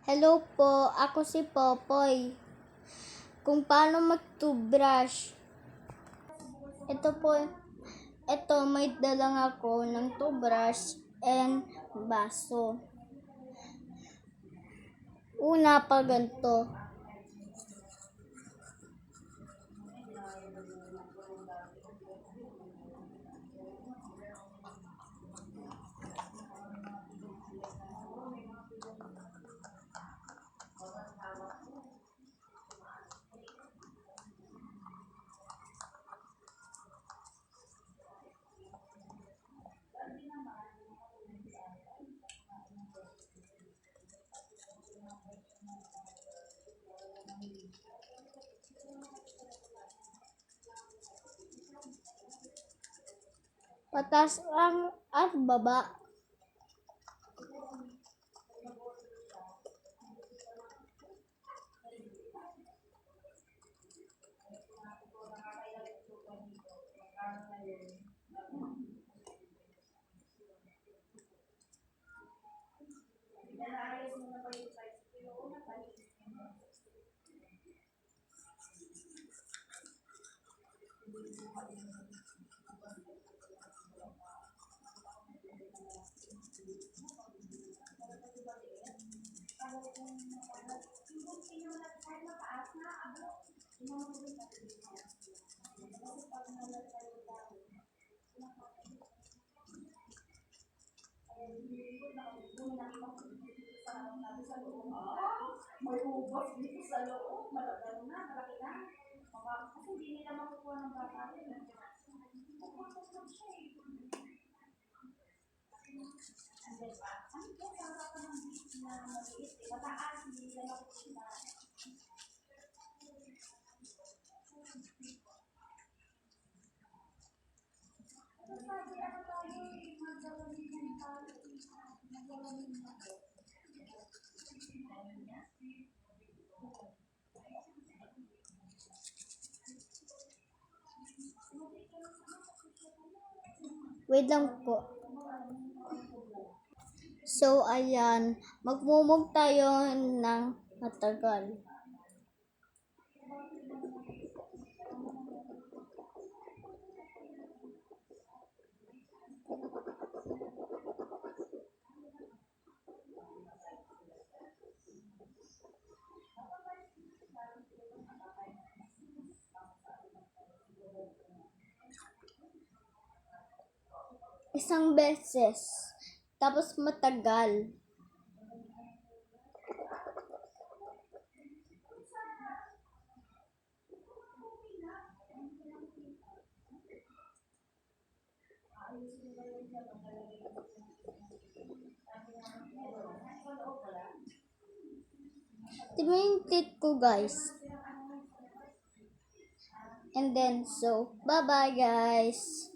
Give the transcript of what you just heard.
Hello po, ako si Popoy. Kung paano mag-toothbrush. Ito po, may dalang ako ng toothbrush and baso. Una pa ganito. Patas ang at baba. May ubos dito sa loob, malagano na, malaki na. Kasi hindi nila makukuha ng bata rin. Puputok siya eh. Andiyan pa. Ano po, para ka ng beach na maliit eh. Mataas, hindi nila makukuha. Sabi, ano tayo eh, magdalamin ng talo. Magdalamin na po. Wait lang po. So, ayan. Magmumug tayo ng matagal. Isang beses. Tapos matagal. Tingnan yung teeth ko, guys. And then, so, bye-bye, guys.